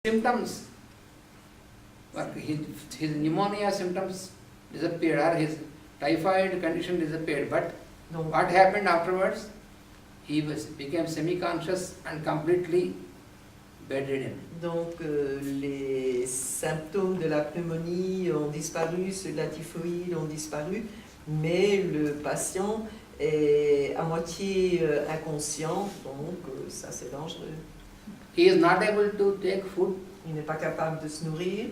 symptoms, his pneumonia symptoms disappeared, or his typhoid condition disappeared, but what happened afterwards? He became semi-conscious and completely bedridden. Donc les symptômes de la pneumonie ont disparu, ceux de la typhoïde ont disparu, mais le patient est à moitié inconscient, donc ça c'est dangereux. He is not able to take food. Il n'est pas capable de se nourrir.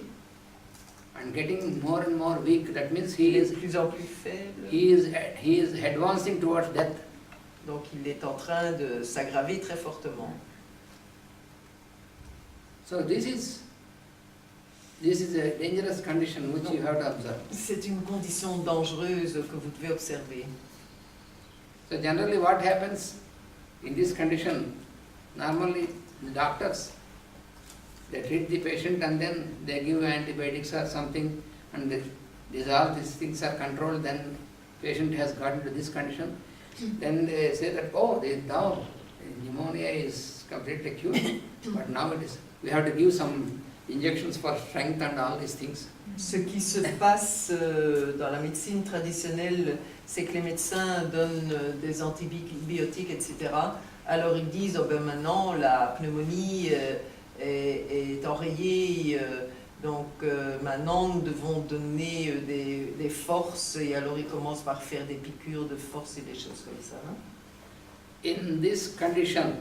And getting more and more weak. That means he Il est is de plus en plus faible. he is advancing towards death. Donc il est en train de s'aggraver très fortement. So this is a dangerous condition which you have to observe. C'est une condition dangereuse que vous devez observer. So generally what happens in this condition, normally the doctors, they treat the patient and then they give antibiotics or something, and all these things are controlled, then patient has got into this condition. Then they say that, oh, now pneumonia is completely cured, but now we have to give some injections for strength and all these things. Ce qui se passe dans la médecine traditionnelle, c'est que les médecins donnent des antibiotiques, etc. Alors ils disent, oh ben maintenant la pneumonie est enrayée, donc maintenant nous devons donner des forces, et alors ils commencent par faire des piqûres de force et des choses comme ça. Hein? In this condition,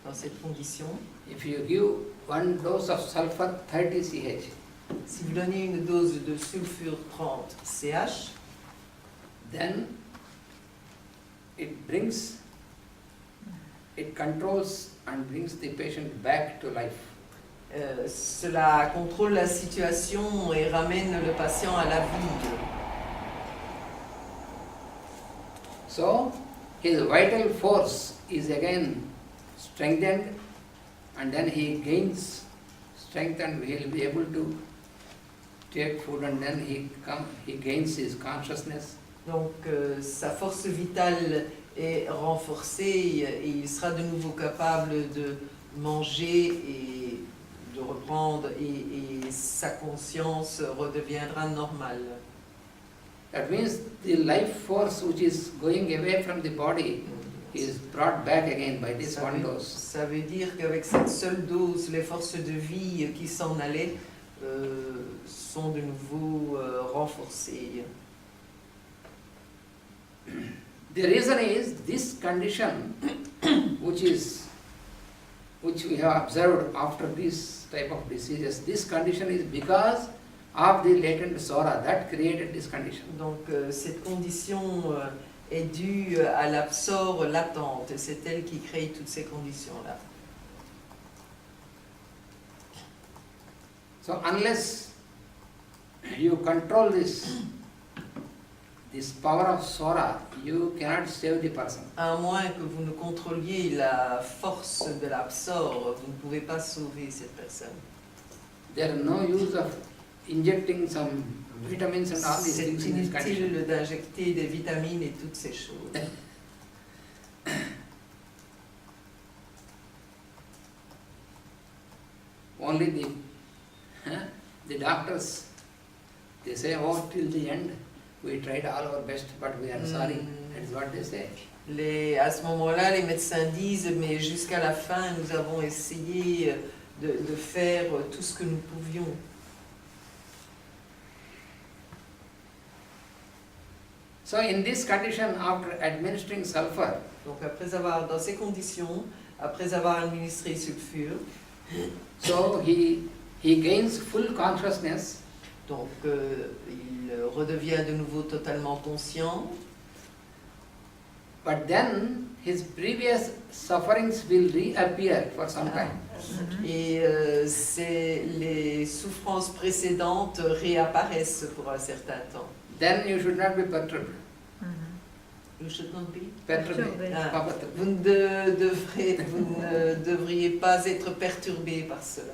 dans cette condition, if you give one dose of sulfur 30 Ch, si vous donnez une dose de sulfure 30 Ch, then it controls and brings the patient back to life. Cela contrôle la situation et ramène le patient à la vie. So, his vital force is again strengthened, and then he gains strength and he will be able to take food, and then he gains his consciousness. Donc sa force vitale est renforcée et il sera de nouveau capable de manger et de reprendre, et sa conscience redeviendra normale. That means the life force which is going away from the body is brought back again by this one dose. Ça veut dire qu'avec cette seule dose, les forces de vie qui s'en allaient sont de nouveau renforcées. The reason is this condition which we have observed after this type of diseases, this condition is because of the latent sora that created this condition. Donc cette condition est due à l'absor latente, c'est elle qui crée toutes ces conditions-là. So unless you control this power of sora, you cannot save the person. À moins que vous ne contrôliez la force de l'absor, vous ne pouvez pas sauver cette personne. There is no use of injecting some vitamins and all these C'est things in this condition. inutile d'injecter des vitamines et toutes ces choses. Only the doctors, they say, oh, till the end, we tried all our best, but we are sorry. That is what they say. À ce moment-là, les médecins disent, mais jusqu'à la fin, nous avons essayé de faire tout ce que nous pouvions. So in this condition, after administering sulfur, Donc dans ces conditions, après avoir administré sulfure, so he gains full consciousness. donc il redevient de nouveau totalement conscient. But then his previous sufferings will reappear for some time. Et les souffrances précédentes réapparaissent pour un certain temps. Then you should not be perturbed. You should not be. Perturbed. Ah, vous ne devriez pas être perturbé par cela.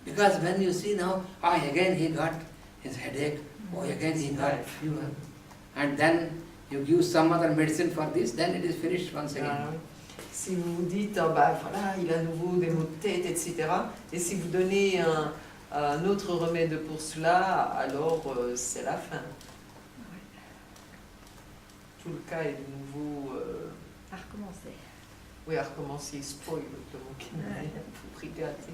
Because when you see now, again he got his headache, again he got fever, and then you give some other medicine for this, then it is finished once again. Si vous vous dites, ah bah voilà, il a à nouveau des maux de tête, etc. Et si vous donnez un autre remède pour cela, alors c'est la fin. Tout le cas est de nouveau... À recommencer. oui, à recommencer, spoil, le mot qui faut brigater.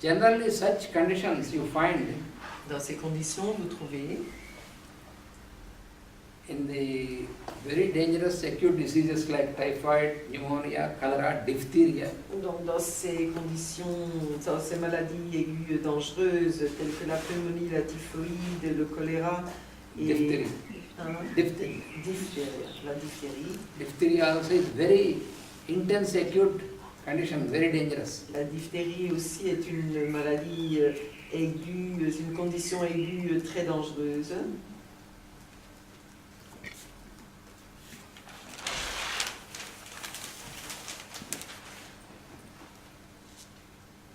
Generally, such conditions you find Dans ces conditions, vous trouvez in the very dangerous acute diseases like typhoid, pneumonia, cholera, diphtheria. donc, dans ces conditions, dans ces maladies aiguës dangereuses telles que la pneumonie, la typhoïde, le choléra et Diphtheria. Hein? Diphtheria. La diphtérie. Diphtheria also is very intense acute condition, very dangerous. La diphtérie aussi est une maladie aiguë, c'est une condition aiguë très dangereuse.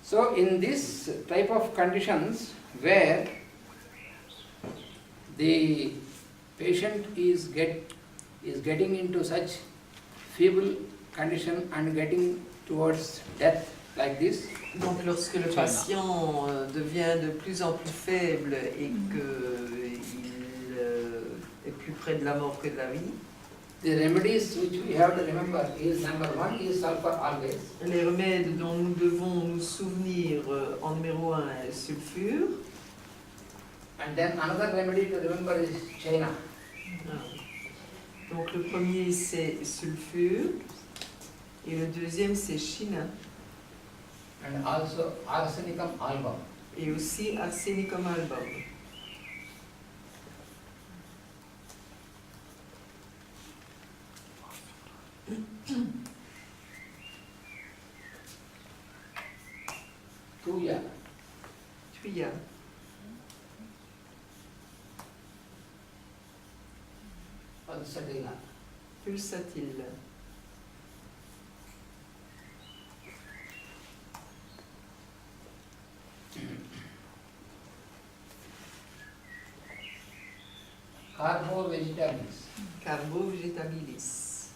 So in this type of conditions where the patient is getting into such feeble condition and getting towards death like this, Donc lorsque le patient devient de plus en plus faible et qu'il est plus près de la mort que de la vie, the remedies which we have to remember is number one is sulfur always. les remèdes dont nous devons nous souvenir en numéro 1 est le sulfure. And then another remedy to remember is China. Donc le premier c'est sulfure et le deuxième c'est china And also arsenicum album. et aussi arsenicum album. Tuya. Tuya, Pulsatilla. pulsatile, Carbo vegetables. carbo vegetabilis,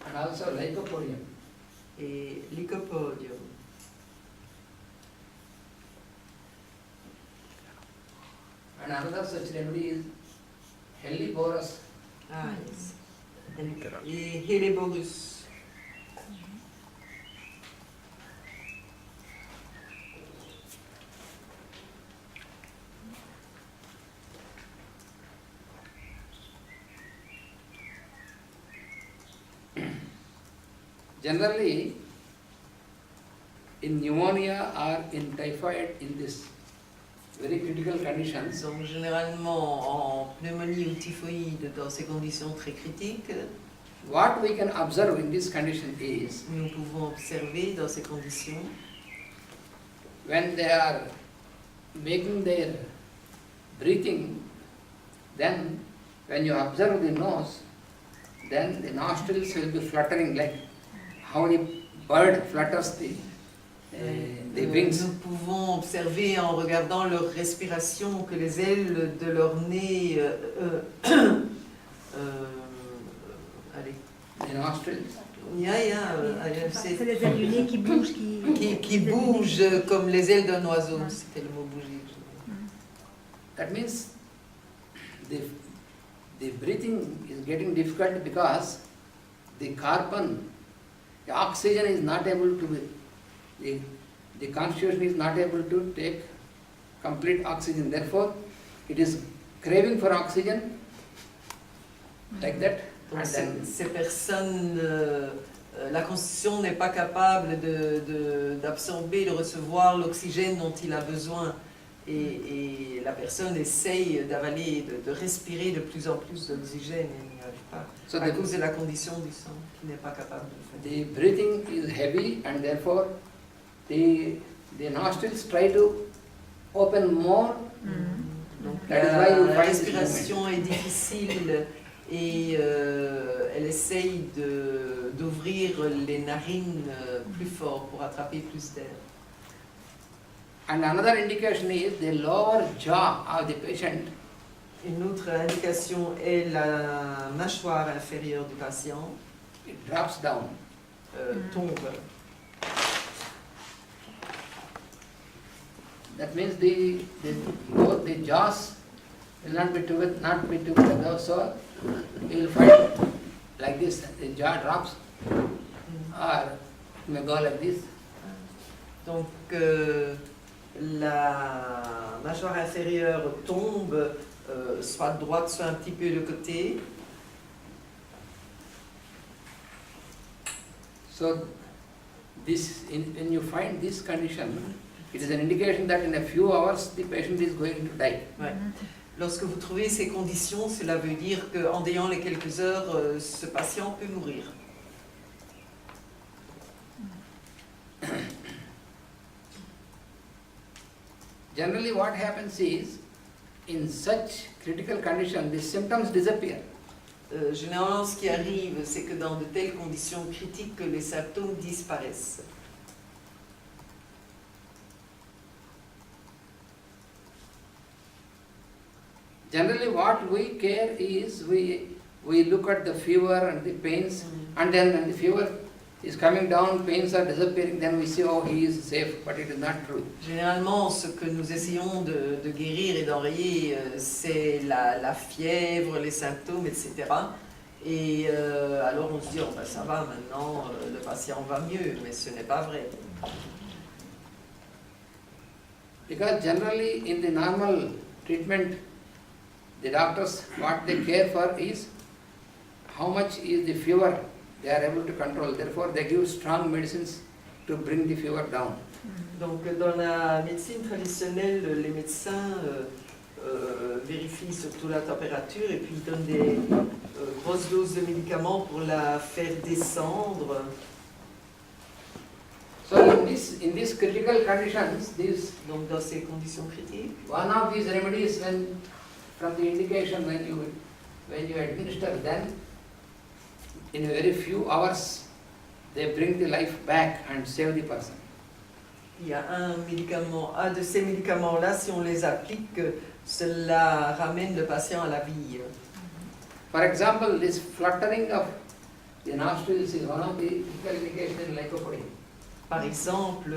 And also lycopodium. et lycopodium. And another such remedy is Helleborus. Ah, yes. Et Helleborus. Generally, in pneumonia or in typhoid, in this very critical conditions, Donc généralement en pneumonie ou typhoïde, dans ces conditions très critiques, what we can observe in this condition is nous pouvons observer dans ces conditions when they are making their breathing, then when you observe the nose, then the nostrils will be fluttering like how the bird flutters the wings. Nous pouvons observer en regardant leur respiration que les ailes de leur nez allez, The nostrils. C'est les ailes du nez qui bougent, qui bougent comme les ailes d'un oiseau, c'était le mot bouger. That means the breathing is getting difficult because the carbon, the oxygen is not able to be, the constitution is not able to take complete oxygen. Therefore, it is craving for oxygen like that. Donc And then ces personnes, la constitution n'est pas capable d'absorber, de recevoir l'oxygène dont il a besoin. Et la personne essaye d'avaler, de respirer de plus en plus d'oxygène et n'y arrive pas. So à cause de la condition du sang, qui n'est pas capable de le faire. the breathing is heavy and therefore the nostrils try to open more. Donc That is why you la find this respiration est difficile et elle essaye d'ouvrir les narines plus fort pour attraper plus d'air. And another indication is the lower jaw of the patient Une autre indication est la mâchoire inférieure du patient it drops down. tombe. That means both the jaws will not be together, so you will find like this, the jaw drops, or it may go like this. Donc la mâchoire inférieure tombe, soit de droite, soit un petit peu de côté. So when you find this condition, it is an indication that in a few hours the patient is going to die. Ouais. Lorsque vous trouvez ces conditions, cela veut dire qu'en déant les quelques heures, ce patient peut mourir. Generally what happens is, in such critical condition, the symptoms disappear. Généralement, ce qui arrive, c'est que dans de telles conditions critiques, que les symptômes disparaissent. Generally what we care is, we look at the fever and the pains, and then when the fever is coming down, pains are disappearing, then we say, oh, he is safe, but it is not true. Généralement, ce que nous essayons de guérir et d'enrayer, c'est la fièvre, les symptômes, etc. Et alors on se dit, oh, ben, ça va maintenant, le patient va mieux, mais ce n'est pas vrai. Because generally in the normal treatment, the doctors, what they care for is how much is the fever they are able to control. Therefore, they give strong medicines to bring the fever down. Donc dans la médecine traditionnelle, les médecins vérifient surtout la température et puis ils donnent des grosses doses de médicaments pour la faire descendre. So in these critical conditions, Donc dans ces conditions critiques, one of these remedies, from the indication when you administer, then in a very few hours they bring the life back and save the person. il y a un de ces médicaments-là, si on les applique, cela ramène le patient à la vie. For example, this fluttering of the nostrils is one of the critical indications in lycopody. Par exemple,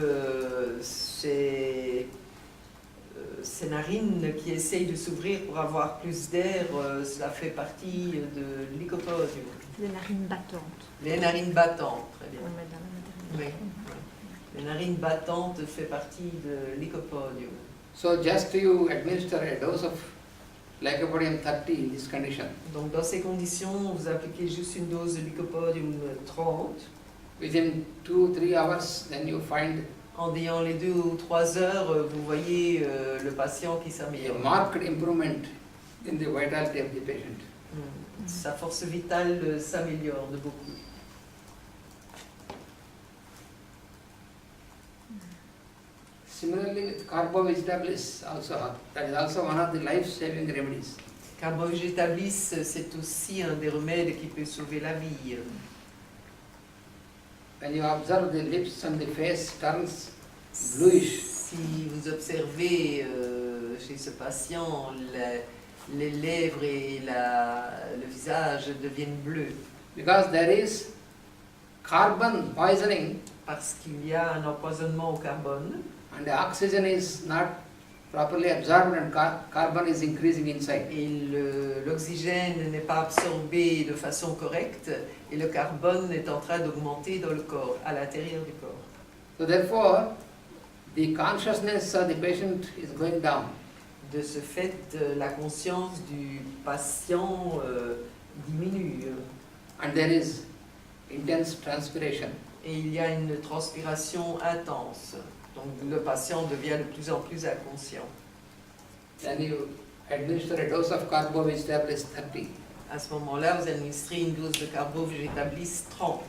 ces narines qui essayent de s'ouvrir pour avoir plus d'air, cela fait partie de l'lycopodium. Les narines battantes. Les narines battantes, très bien. On met dans la maternité. Oui. Les narines battantes fait partie de lycopodium. So just you administer a dose of lycopodium 30 in this condition. Donc dans ces conditions, vous appliquez juste une dose de lycopodium 30. Within 2-3 hours, then you find En ayant les 2 ou 3 heures, vous voyez le patient qui a s'améliore. marked improvement in the vitality of the patient. Sa force vitale s'améliore de beaucoup. Similarly, with carbo-vegetables also, that is also one of the life-saving remedies. Carbo-végétablice, c'est aussi un des remèdes qui peut sauver la vie. When you observe the lips and the face turns bluish, Si vous observez chez ce patient, les lèvres et le visage deviennent bleus because there is carbon poisoning parce qu'il y a un empoisonnement au carbone and the oxygen is not properly absorbed and carbon is increasing inside. et l'oxygène n'est pas absorbé de façon correcte et le carbone est en train d'augmenter dans le corps, à l'intérieur du corps. So therefore, the consciousness of the patient is going down. De ce fait, la conscience du patient diminue And there is intense transpiration. et il y a une transpiration intense. Donc le patient devient de plus en plus inconscient. Then you administer a dose of carbo-vegetables 30. À ce moment-là, vous administrez une dose de carbo-végétablice 30.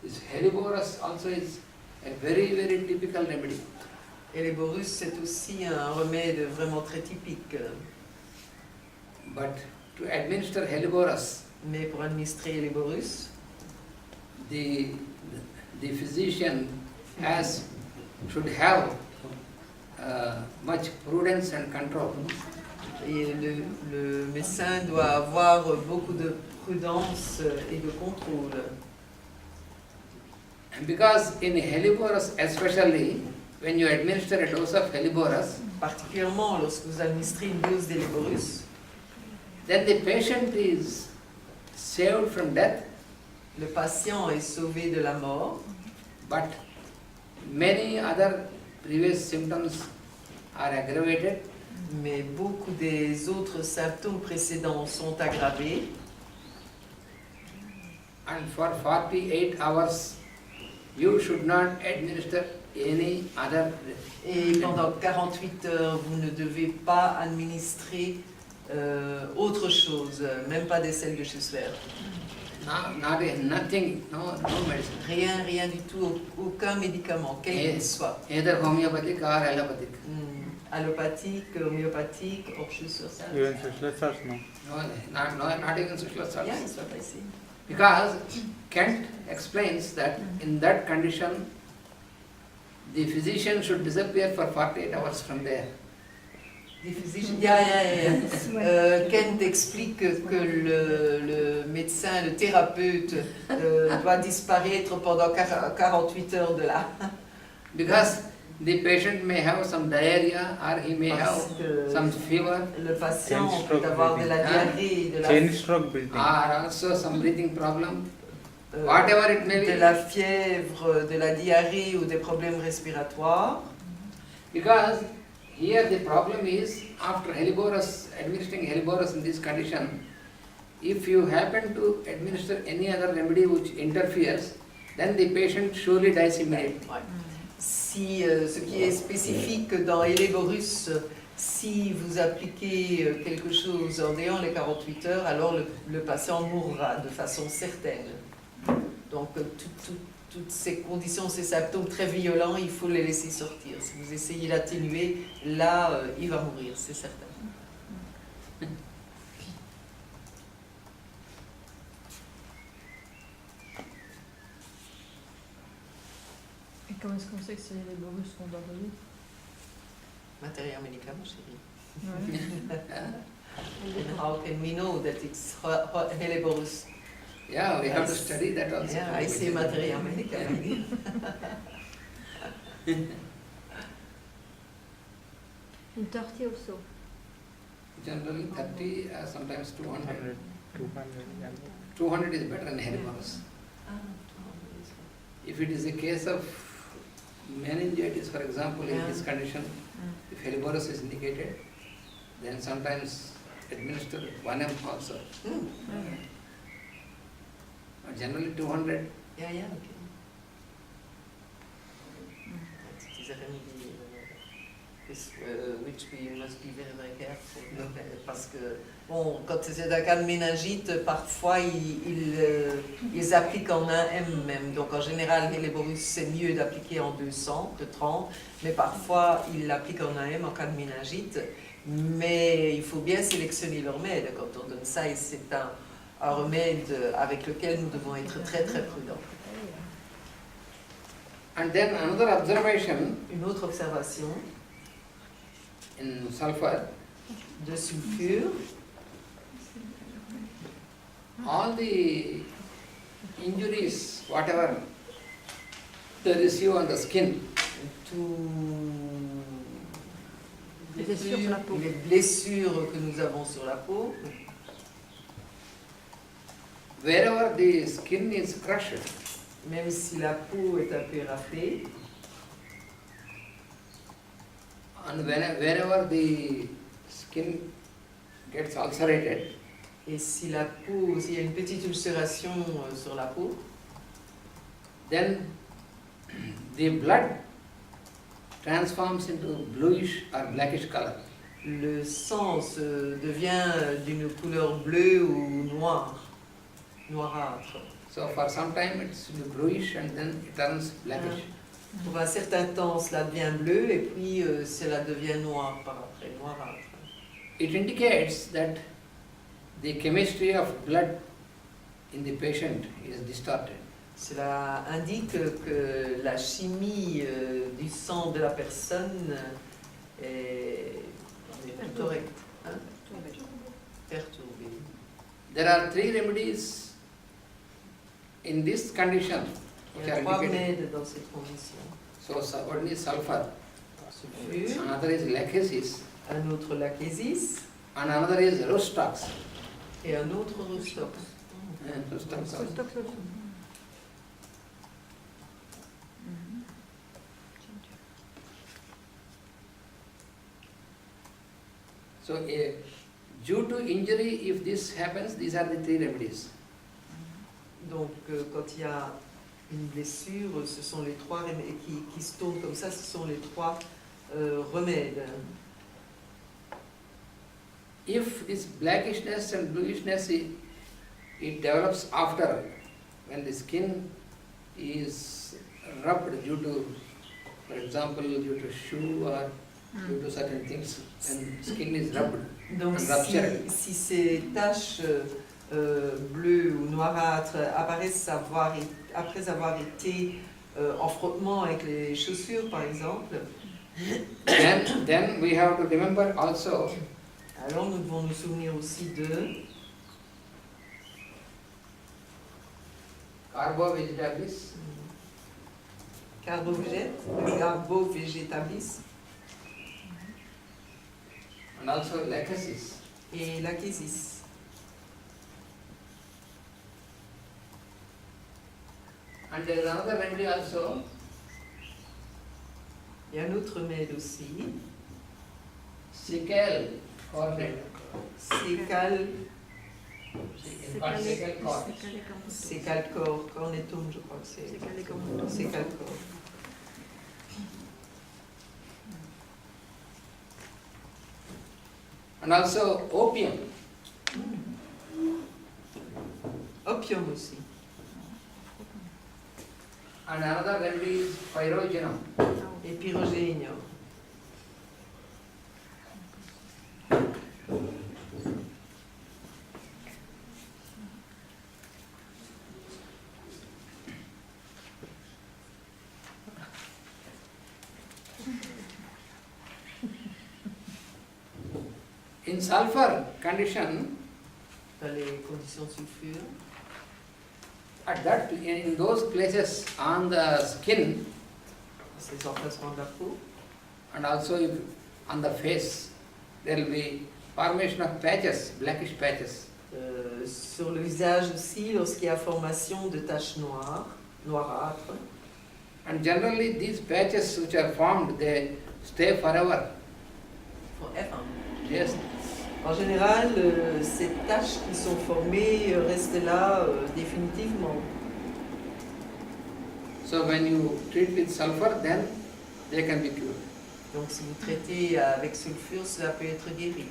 This helleborus also is a very, very typical remedy. Et les borus, c'est aussi un remède vraiment très typique. But to administer helleborus, Mais pour administrer les borus, the physician should have much prudence and control. et le médecin doit avoir beaucoup de prudence et de contrôle. And because in helleborus especially, when you administer a dose of helleborus, Particulièrement lorsque vous administrez une dose d'héliborus, then the patient is saved from death, le patient est sauvé de la mort, but many other previous symptoms are aggravated, mais beaucoup des autres symptômes précédents sont aggravés. and for 48 hours you should not administer any other. Et pendant 48 heures, vous ne devez pas administrer autre chose, même pas des sels de Schussler. Nothing, no medicine. Rien du tout, aucun médicament, quel qu'il soit. Either homeopathic or allopathic. Allopathique, homéopathique, hors sur ça. Even Schussler salts, no. Not even Sushla salts. Yeah, it's what I say. Because Kent explains that in that condition, the physician should disappear for 48 hours from there. Kent explique que le médecin, le thérapeute doit disparaître pendant 48 heures de là. Because the patient may have some diarrhea or he may have some fever Le patient peut avoir de la diarrhée, Chain stroke breathing. or also some breathing problem, whatever it may de be. la fièvre, de la diarrhée ou des problèmes respiratoires. Because here the problem is after helleborus, administering helleborus in this condition, if you happen to administer any other remedy which interferes, then the patient surely dies immediately. Ouais. Si ce qui est spécifique dans Helleborus, si vous appliquez quelque chose en dehors les 48 heures, alors le patient mourra de façon certaine. Donc toutes ces conditions, ces symptômes très violents, il faut les laisser sortir. Si vous essayez d'atténuer, là, il va mourir, c'est certain. Et comment est-ce qu'on sait que c'est les borus qu'on doit donner? Matériel médicament, chérie. Ouais. And how can we know that it's Helleborus? Yeah, we have to study that also. Yeah, I say matériel médicament. In 30 also. Generally 30, sometimes 200. 100, 200, yeah. 200 is better than helleborus. If it is a case of meningitis, for example, in this condition, if helleborus is indicated, then sometimes administer 1 ml also. But generally 200. Yeah, okay. It is a remedy which we must be very, very careful. Parce que, bon, quand c'est un cas de méningite, parfois ils appliquent en 1 M même. Donc en général, Helleborus, c'est mieux d'appliquer en 200, de 30, mais parfois ils l'appliquent en 1 M en cas de méningite. Mais il faut bien sélectionner le remède quand on donne ça, et c'est un remède avec lequel nous devons être très très prudents. And then another observation Une autre observation in sulfur, de sulfure, all the injuries, whatever they receive on the skin, les blessures sur la peau. les blessures que nous avons sur la peau, wherever the skin is crushed, même si la peau est un peu raflée, and wherever the skin gets ulcerated, et si la peau, s'il y a une petite ulcération sur la peau, then the blood transforms into bluish or blackish color. le sang devient d'une couleur bleue ou noire. noirâtre. So for some time it's bluish and then it turns blackish. Pour un certain temps, cela devient bleu et puis cela devient noir par après, noirâtre. It indicates that the chemistry of blood in the patient is distorted. Cela indique que la chimie du sang de la personne est tout correcte, hein? Perturbée. There are 3 remedies in this condition Il which y a are 3 indicated. remèdes dans cette condition. So one is sulfur, Sulfure, another is lachesis, un autre lachesis and another is rustox. et un autre rustox. Rustox also. Stock also. So due to injury, if this happens, these are the 3 remedies. Donc quand il y a une blessure, ce sont les 3 remèdes qui se tournent comme ça, ce sont les 3 remèdes. If this blackishness and bluishness it develops after, when the skin is rubbed due to, for example, due to shoe or due to certain things, when skin is rubbed Donc and ruptured. si ces taches bleues ou noirâtres apparaissent après avoir été en frottement avec les chaussures par exemple, then we have to remember also alors nous devons nous souvenir aussi de carbo-vegetabilis Carbo-végétabilis and also lachesis. et lachesis. And there is another remedy also, Il y a un autre remède aussi, sickle cornet. sécal, Sickle cornet. sécalcor, cornetum, je crois que c'est sécalcor. And also opium. Opium aussi. And another remedy is pyrogenum. Et pyrogénium. In sulfur condition, Dans les conditions sulfure, at that in those places on the skin ces emplacements de la peau, and also if on the face, there will be formation of patches, blackish patches. sur le visage aussi, lorsqu'il y a formation de taches noires, noirâtres. And generally these patches which are formed, they stay forever. Forever. Yes. En général, ces taches qui sont formées restent là définitivement. So when you treat with sulfur, then they can be cured. Donc si vous traitez avec sulfure, cela peut être guéri.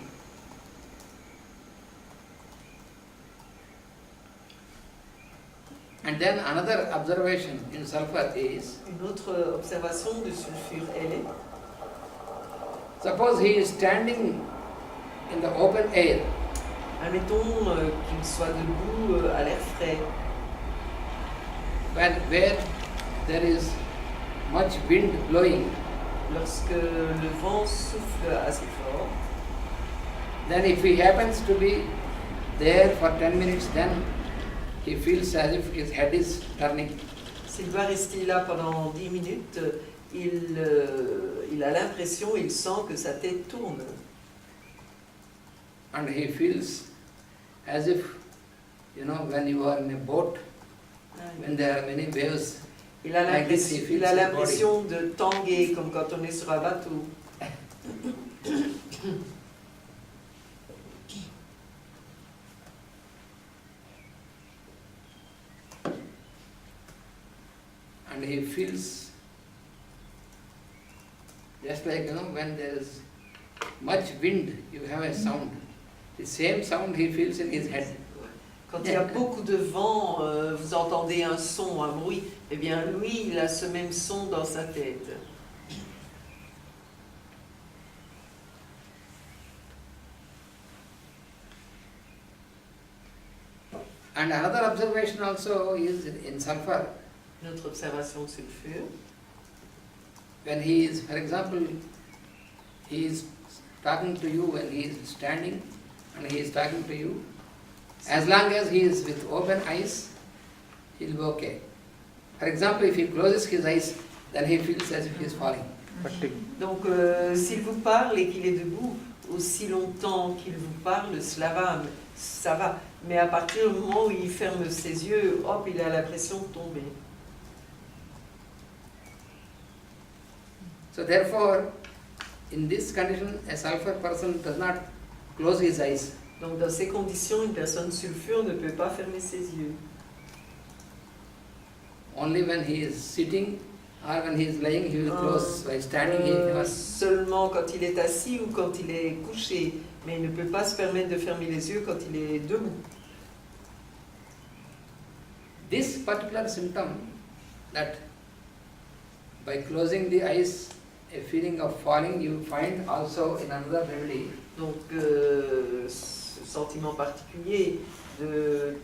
And then another observation in sulfur is, Une autre observation de sulfure, elle est, suppose he is standing in the open air, admettons qu'il soit debout à l'air frais, where there is much wind blowing, lorsque le vent souffle assez fort, then if he happens to be there for 10 minutes, then he feels as if his head is turning. s'il doit rester là pendant 10 minutes, il a l'impression, il sent que sa tête tourne. And he feels as if, when you are in a boat, when there are many waves, Il a like this, he feels his body. l'impression de tanguer, comme quand on est sur un bateau. And he feels just like, when there is much wind, you have a sound. The same sound he feels in his head. Quand il y a beaucoup de vent, vous entendez un son, un bruit, eh bien lui, il a ce même son dans sa tête. And another observation also is in sulfur. Une autre observation de sulfure. When he is, for example, he is talking to you when he is standing and he is talking to you, as long as he is with open eyes, he will be okay. For example, if he closes his eyes, then he feels as if he is falling. Fatigue. Donc, s'il vous parle et qu'il est debout, aussi longtemps qu'il vous parle, cela va, ça va. Mais à partir du moment où il ferme ses yeux, hop, il a l'impression de tomber. So therefore, in this condition, a sulfur person does not close his eyes. Donc, dans ces conditions, une personne sulfure ne peut pas fermer ses yeux. Only when he is sitting or when he is lying, he will close. By standing, he never. Seulement quand il est assis ou quand il est couché, mais il ne peut pas se permettre de fermer les yeux quand il est debout. This particular symptom, that by closing the eyes, a feeling of falling, you find also in another remedy. Donc, ce sentiment particulier de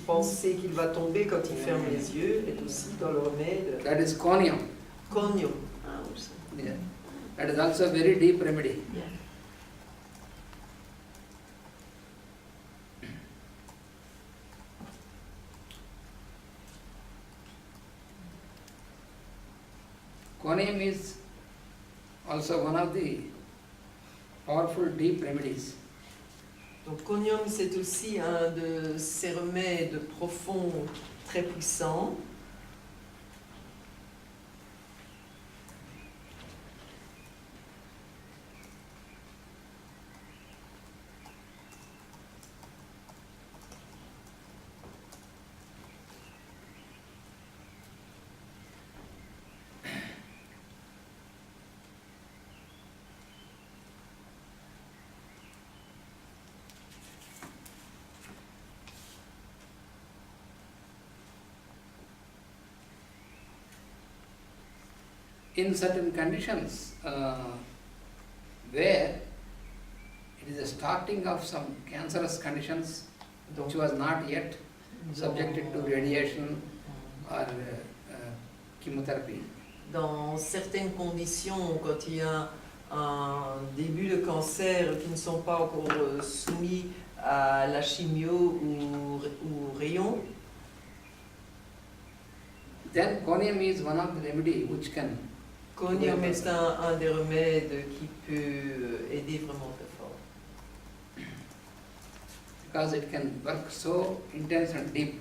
penser qu'il va tomber quand il ferme les yeux est aussi dans le remède. That is conium. Conium. Ah, aussi. Yeah. That is also a very deep remedy. Yeah. Conium is also one of the powerful deep remedies. Donc, conium, c'est aussi un de ces remèdes profonds très puissants. In certain conditions where it is the starting of some cancerous conditions which was not yet subjected to radiation or chemotherapy. Dans certaines conditions, quand il y a un début de cancer qui ne sont pas encore soumis à la chimio ou rayon, Then conium is one of the remedy which can. conium est un des remèdes qui peut aider vraiment très fort. Because it can work so intense and deep.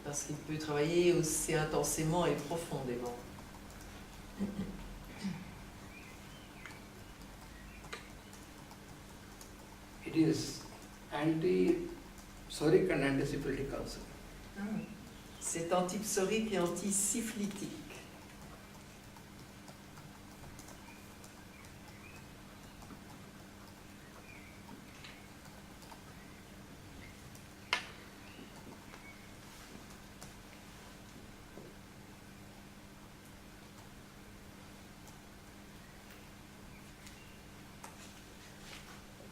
Parce qu'il peut travailler aussi intensément et profondément. It is anti-psoric and antisyphilitic also. C'est antipsorique et antisyphilitique.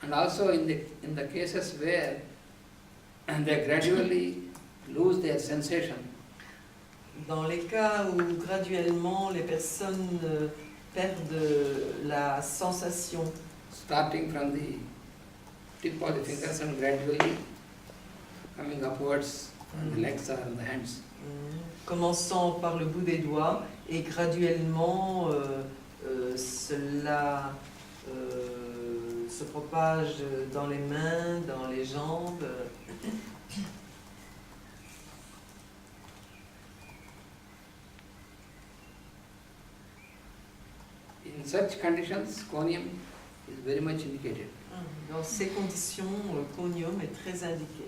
And also in the cases where they gradually lose their sensation, Dans les cas où graduellement les personnes perdent la sensation, starting from the tip of the fingers and gradually coming upwards on the legs or on the hands. commençant par le bout des doigts et graduellement cela se propage dans les mains, dans les jambes. In such conditions, conium is very much indicated. Dans ces conditions, le conium est très indiqué.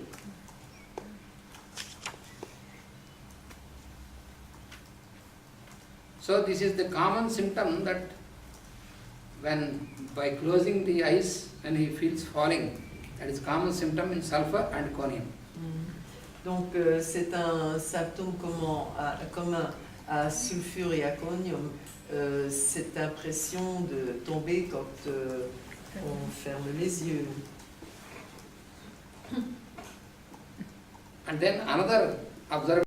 So this is the common symptom that when by closing the eyes, when he feels falling, that is common symptom in sulfur and conium. Donc c'est un symptôme commun à sulfure et aconium, cette impression de tomber quand on ferme les yeux. And then another observation.